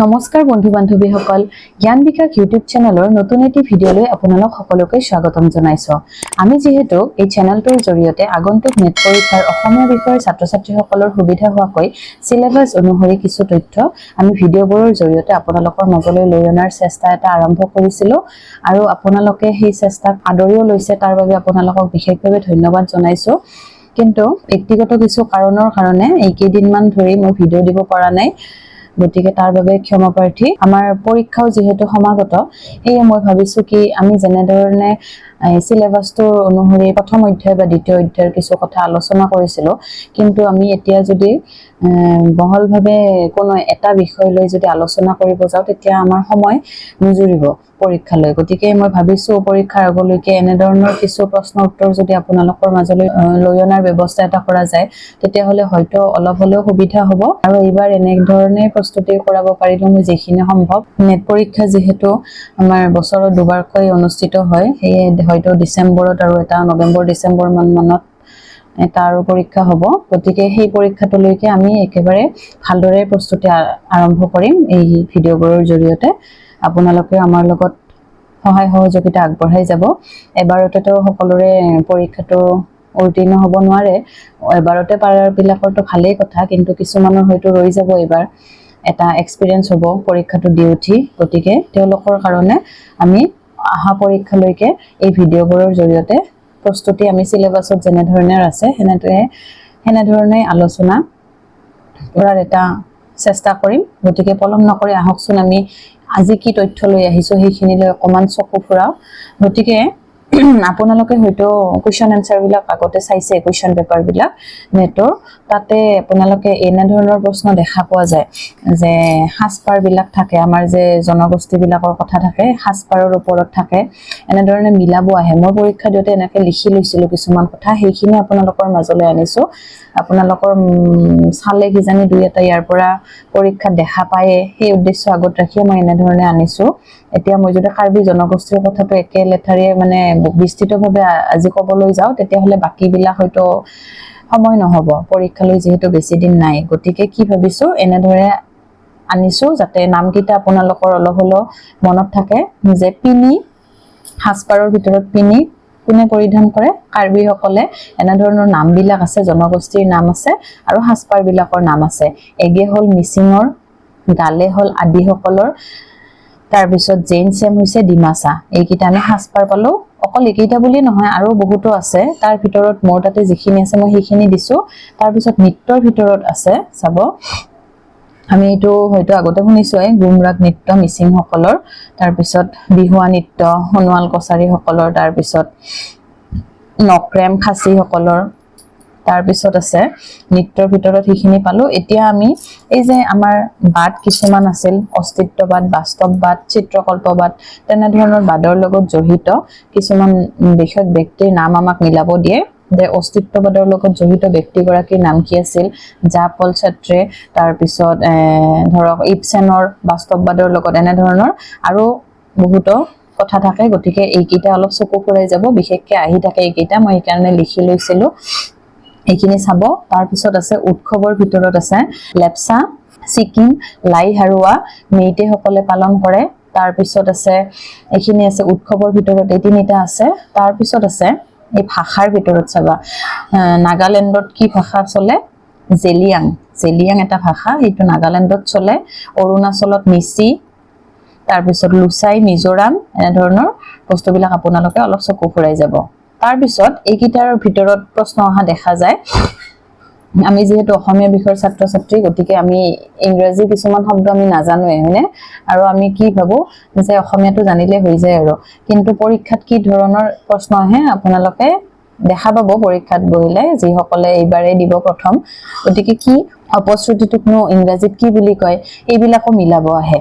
নমস্কাৰ বন্ধু বান্ধৱীসকল জ্ঞান বিকাশ ইউটিউব চেনেলৰ নতুন এটি ভিডিঅলৈ আপোনালোক সকলোকে স্বাগতম জনাইছো। আমি যেহেতু এই চেনেলটোৰ জৰিয়তে আগন্তুক নেট পৰীক্ষাৰ অসমীয়া বিষয়ৰ ছাত্ৰ-ছাত্ৰীসকলৰ সুবিধা হোৱাকৈ সিলেবাস অনুসৰি কিছু তথ্য আমি ভিডিঅ'বোৰৰ জৰিয়তে আপোনালোকৰ মাজলৈ লৈ অনাৰ চেষ্টা এটা আৰম্ভ কৰিছিলো আৰু আপোনালোকে সেই চেষ্টাক আদৰিও লৈছে তাৰ বাবে আপোনালোকক বিশেষভাৱে ধন্যবাদ জনাইছো। কিন্তু ব্যক্তিগত কিছু কাৰণৰ কাৰণে এই কেইদিনমান ধৰি মই ভিডিঅ' দিব পৰা নাই। গতিকে তাৰ বাবে ক্ষমাপ্ৰাৰ্থী। আমাৰ পৰীক্ষাও যেহেতু সমাগত সেয়ে মই ভাবিছো কি আমি যেনে ধৰণে সিলেবাসটোৰ অনুসৰি প্ৰথম অধ্যায় বা দ্বিতীয় অধ্যায়ৰ কিছু কথা আলোচনা কৰিছিলো, কিন্তু আমি এতিয়া যদি বহলভাৱে কোনো এটা বিষয় লৈ যদি আলোচনা কৰিব যাওঁ তেতিয়া আমাৰ সময় নুজুৰিব পৰীক্ষালৈ। গতিকে মই ভাবিছো পৰীক্ষাৰ আগলৈকে এনে ধৰণৰ কিছু প্ৰশ্ন উত্তৰ যদি আপোনালোকৰ মাজলৈ লৈ অনাৰ ব্যৱস্থা এটা কৰা যায় তেতিয়াহ'লে হয়তো অলপ হ'লেও সুবিধা হ'ব আৰু এইবাৰ এনে ধৰণে প্ৰস্তুতি কৰাব পাৰিলে মই যিখিনি সম্ভৱ। নেট পৰীক্ষা যেহেতু আমাৰ বছৰত দুবাৰকৈ অনুষ্ঠিত হয়, সেয়ে হয়তো ডিচেম্বৰত আৰু এটা নৱেম্বৰ ডিচেম্বৰ মানত এটা আৰু পৰীক্ষা হ'ব। গতিকে সেই পৰীক্ষাটোলৈকে আমি একেবাৰে ভালদৰে প্ৰস্তুতি আৰম্ভ কৰিম এই ভিডিঅ'বোৰৰ জৰিয়তে। আপোনালোকে আমাৰ লগত সহায় সহযোগিতা আগবঢ়াই যাব। এবাৰতেতো সকলোৰে পৰীক্ষাটো উত্তীৰ্ণ হ'ব নোৱাৰে, এবাৰতে পাৰাৰ বিলাকৰতো ভালেই কথা, কিন্তু কিছুমানৰ হয়তো ৰৈ যাব এবাৰ এটা এক্সপিৰিয়েন্স হ'ব পৰীক্ষাটো দি উঠি। গতিকে তেওঁলোকৰ কাৰণে আমি আহা পৰীক্ষালৈকে এই ভিডিঅ'বোৰৰ জৰিয়তে প্ৰস্তুতি আমি সিলেবাসত যেনে ধৰণৰ আছে সেনে ধৰণে আলোচনা কৰাৰ এটা চেষ্টা কৰিম। গতিকে পলম নকৰি আহকচোন আমি আজি কি তথ্য লৈ আহিছো সেইখিনিলৈ অকমান চকু ফুৰাও। গতিকে আপোনালোকে হয়তো কুৱেশ্যন এনসাৰ বিলাক আগতে চাইছে, কুৱেশ্যন পেপাৰ বিলাক নেটৰ, তাতে আপোনালোকে এনে ধৰণৰ প্ৰশ্ন দেখা পোৱা যায় যে সাজপাৰ বিলাক থাকে, আমাৰ যে জনগোষ্ঠী বিলাকৰ কথা থাকে সাজপাৰৰ ওপৰত থাকে, এনে ধৰণে মিলাব আহে। মই পৰীক্ষা দিওঁতে এনেকে লিখি লৈছিলো কিছুমান কথা, সেইখিনি আপোনালোকৰ মাজলৈ আনিছো। আপোনালোকৰ চালে কিজানি দুই এটা ইয়াৰ পৰা পৰীক্ষাত দেখা পায়ে, সেই উদ্দেশ্য আগত ৰাখি মই এনে ধৰণে আনিছো। এতিয়া মই যদি কাৰ্বি জনগোষ্ঠীৰ কথাটো একে লেঠাৰে মানে বিস্তৃতভাৱে আজি ক'বলৈ যাওঁ তেতিয়াহ'লে বাকী বিলাক হয়তো সময় নহ'ব, পৰীক্ষালৈ যিহেতু বেছি দিন নাই। গতিকে কি ভাবিছো এনেদৰে আনিছো যাতে নামকেইটা আপোনালোকৰ অলপ হ'লেও মনত থাকে যে পিনি, সাজপাৰৰ ভিতৰত পিনি কোনে পৰিধান কৰে? কাৰ্বি সকলে। এনে ধৰণৰ নাম বিলাক আছে, জনগোষ্ঠীৰ নাম আছে আৰু সাজপাৰ বিলাকৰ নাম আছে। এগে হ'ল মিচিঙৰ, গালে হ'ল আদিসকলৰ, তাৰপিছত জেইন চেম হৈছে ডিমাচা। এইকেইটা আমি সাজপাৰ পালো। অকল এইকেইটা বুলি নহয় আৰু বহুতো আছে, তাৰ ভিতৰত মোৰ তাতে যিখিনি আছে মই সেইখিনি দিছো। তাৰপিছত নৃত্যৰ ভিতৰত আছে চাব, আমি এইটো হয়তো আগতে শুনিছোৱে, গুমৰাগ নৃত্য মিচিং সকলৰ, তাৰপিছত বিহুৱা নৃত্য সোণোৱাল কছাৰী সকলৰ, তাৰপিছত নক্ৰেম খাচী সকলৰ, তাৰপিছত আছে নৃত্যৰ ভিতৰত সেইখিনি পালো। এতিয়া আমি এই যে আমাৰ বাদ কিছুমান আছিল, অস্তিত্ববাদ, বাস্তৱবাদ, চিত্ৰকল্পবাদ, তেনেধৰণৰ বাদৰ লগত জড়িত কিছুমান বিশেষ ব্যক্তিৰ নাম আমাক মিলাব দিয়ে যে অস্তিত্ববাদৰ লগত জড়িত ব্যক্তিগৰাকীৰ নাম কি আছিল, জা পল ছাত্ৰে, তাৰপিছত ধৰক ইবচেনৰ বাস্তৱবাদৰ লগত এনে ধৰণৰ আৰু বহুতো কথা থাকে। গতিকে এইকেইটা অলপ চকু ফুৰাই যাব, বিশেষকে আহি থাকে এইকেইটা, মই সেইকাৰণে লিখি লৈছিলো, এইখিনি চাব। তাৰপিছত আছে উৎসৱৰ ভিতৰত আছে লেপচা, ছিকিম, লাই হাৰুৱা, মেইটে সকলে পালন কৰে। তাৰপিছত আছে এইখিনি আছে উৎসৱৰ ভিতৰত, এই তিনিটা আছে। তাৰপিছত আছে এই ভাষাৰ ভিতৰত চাবা, নাগালেণ্ডত কি ভাষা চলে? জেলিয়াং। জেলিয়াং এটা ভাষা, সেইটো নাগালেণ্ডত চলে। অৰুণাচলত মিচি, তাৰপিছত লুচাই, মিজোৰাম, এনেধৰণৰ বস্তুবিলাক আপোনালোকে অলপ চকু ফুৰাই যাব। তাৰপিছত এইকেইটাৰ ভিতৰত প্ৰশ্ন অহা দেখা যায়। আমি যিহেতু অসমীয়া বিষয়ৰ ছাত্ৰ-ছাত্ৰী, গতিকে আমি ইংৰাজী কিছুমান শব্দ আমি নাজানোৱে, হয়নে? আৰু আমি কি ভাবো যে অসমীয়াটো জানিলে হৈ যায় আৰু, কিন্তু পৰীক্ষাত কি ধৰণৰ প্ৰশ্ন আহে আপোনালোকে দেখা পাব পৰীক্ষাত বহিলে, যিসকলে এইবাৰে দিব প্ৰথম। গতিকে কি অপশ্ৰুতিটোকনো ইংৰাজীত কি বুলি কয়, এইবিলাকো মিলাব আহে।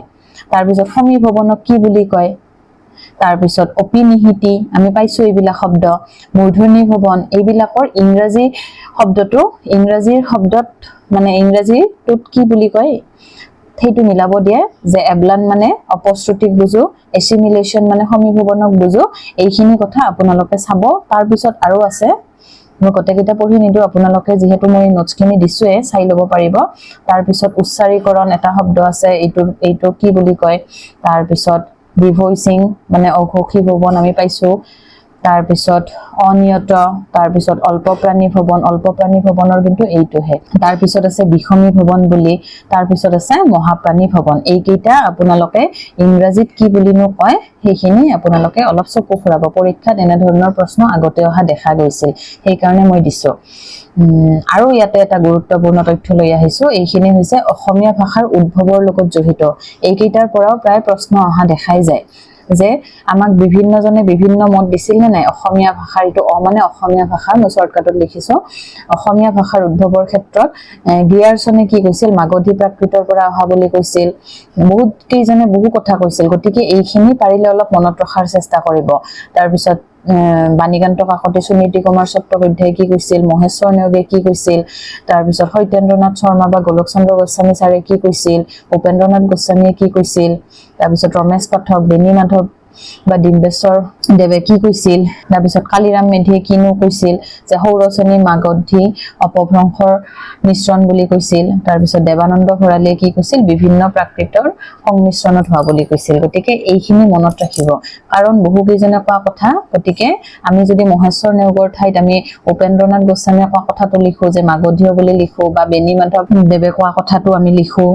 তাৰপিছত সমীভৱনক কি বুলি কয়, তাৰপিছত অপিনিহিতি, আমি পাইছো এইবিলাক শব্দ, মূৰ্ধন্য ভৱন, এইবিলাকৰ ইংৰাজী শব্দটো, ইংৰাজীৰ শব্দত মানে ইংৰাজীটোত কি বুলি কয় সেইটো মিলাব দিয়ে, যে এবলান মানে অপশ্ৰুতিক বুজো, এছিমিলেশ্যন মানে সমীভৱনক বুজো, এইখিনি কথা আপোনালোকে চাব। তাৰপিছত আৰু আছে মই গোটেইকেইটা পঢ়ি নিদো আপোনালোকে যেহেতু মই নোটছখিনি দিছোৱে চাই ল'ব পাৰিব তাৰ পিছত উচ্চাৰীকৰণ এটা শব্দ আছে এইটো কি বুলি কয় তাৰ পিছত ডিভইচিং মানে অঘোষী ভৱন আমি পাইছো তাৰ পিছত অনিয়ত তাৰ পিছত অল্পপ্ৰাণী ভৱনৰ কিন্তু এইটোহে তাৰ পিছত আছে বিষমী ভৱন বুলি তাৰ পিছত আছে মহাপ্ৰাণী ভৱন এইকেইটা আপোনালোকে ইংৰাজীত কি বুলিনো কয় সেইখিনি আপোনালোকে অলপ চকু ফুৰাব পৰীক্ষাত এনে ধৰণৰ প্ৰশ্ন আগতে অহা দেখা গৈছিল সেই কাৰণে মই দিছো আৰু ইয়াতে এটা গুৰুত্বপূৰ্ণ তথ্য লৈ আহিছো এইখিনি হৈছে অসমীয়া ভাষাৰ উদ্ভৱৰ লগত জড়িত এইকেইটাৰ পৰাও প্ৰায় প্ৰশ্ন অহা দেখাই যায় যে আমাক বিভিন্নজনে বিভিন্ন মত দিছিল নে নাই অসমীয়া ভাষাৰ ইটো মানে অসমীয়া ভাষা মই শৰ্টকাটত লিখিছো অসমীয়া ভাষাৰ উদ্ভৱৰ ক্ষেত্ৰত গিয়াৰছনে কি কৈছিল মাগধী প্ৰাকৃতৰ পৰা অহা বুলি কৈছিল বহুত কেইজনে বহু কথা কৈছিল গতিকে এইখিনি পাৰিলে অলপ মনত ৰখাৰ চেষ্টা কৰিব তাৰ পিছত বাণীকান্ত কাকতি সুনীতি কুমাৰ চট্টোপাধ্যায় কি কৈছিল মহেশ্বৰ নেওগে কি কৈছিল তাৰ পিছত সত্যেন্দ্ৰনাথ শৰ্মা বা গোলকচন্দ্ৰ গোস্বামী ছাৰে কি কৈছিল উপেন্দ্ৰনাথ গোস্বামীয়ে কি কৈছিল তাৰ পিছত ৰমেশ পাঠক বেনী মাধৱ বা ডিম্বেশ্বৰ দেৱে কি কৈছিল তাৰ পিছত কালিৰাম মেধিয়ে কিনো কৈছিল যে সৌৰচনী মাগধী অপভ্ৰংশৰ মিশ্ৰণ বুলি কৈছিল তাৰ পিছত দেৱানন্দ ভৰালীয়ে কি কৈছিল বিভিন্ন প্ৰাকৃতৰ সংমিশ্ৰণত হোৱা বুলি কৈছিল গতিকে এইখিনি মনত ৰাখিব কাৰণ বহু কেইজনে কোৱা কথা গতিকে আমি যদি মহেশ্বৰ নেওগৰ ঠাইত আমি উপেন্দ্ৰনাথ গোস্বামীয়ে কোৱা কথাটো লিখো যে মাগধীয় বুলি লিখো বা বেনী মাধৱ দেৱে কোৱা কথাটো আমি লিখো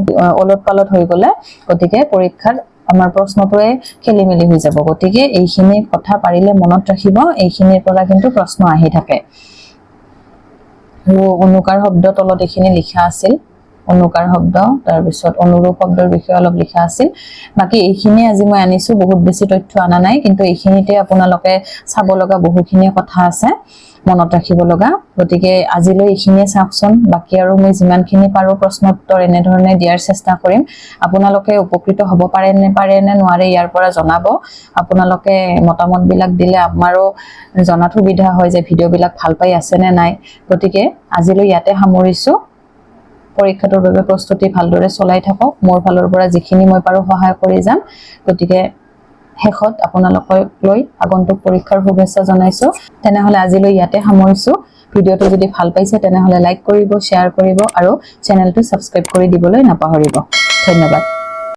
অলট পালট হৈ গলে গতিকে পৰীক্ষাত আমাৰ প্ৰশ্নটোৱে খেলিমেলি হৈ যাব গতিকে এইখিনি কথা পাৰিলে মনত ৰাখিব এইখিনিৰ পৰা কিন্তু প্ৰশ্ন আহি থাকে অনুকাৰ শব্দ তলত এইখিনি লিখা আছিল অনুকাৰ শব্দ তাৰ পিছত অনুৰূপ শব্দৰ বিষয়ে অলপ লিখা আছিল বাকি এইখিনি আজি মই আনিছো বহুত বেছি তথ্য আনা নাই কিন্তু এইখিনিতে আপোনালোকে চাব লগা বহুখিনি কথা আছে মনত ৰাখিব লগা গতিকে আজিলৈ এইখিনিয়ে চাওকচোন বাকি আৰু মই যিমানখিনি পাৰো প্ৰশ্ন উত্তৰ এনে ধৰণে দিয়াৰ চেষ্টা কৰিম আপোনালোকে উপকৃত হ'ব পাৰে নে নোৱাৰে ইয়াৰ পৰা জনাব আপোনালোকে মতামত বিলাক দিলে আমাৰো জনাত সুবিধা হয় যে ভিডিও বিলাক ভাল পাই আছে নে নাই গতিকে আজিলৈ ইয়াতে সামৰিছো পৰীক্ষাটোৰ বাবে প্ৰস্তুতি ভালদৰে চলাই থাকক মোৰ ফালৰ পৰা যিখিনি মই পাৰো সহায় কৰি যাম গতিকে শেষত আপোনালোকক লৈ আগন্তুক পৰীক্ষাৰ শুভেচ্ছা জনাইছো তেনেহলে আজিলৈ ইয়াতে সামৰিছো ভিডিওটো যদি ভাল পাইছে তেনেহলে লাইক কৰিব শেয়াৰ কৰিব আৰু চেনেলটো সাবস্ক্ৰাইব কৰি দিবলৈ নাপাহৰিব ধন্যবাদ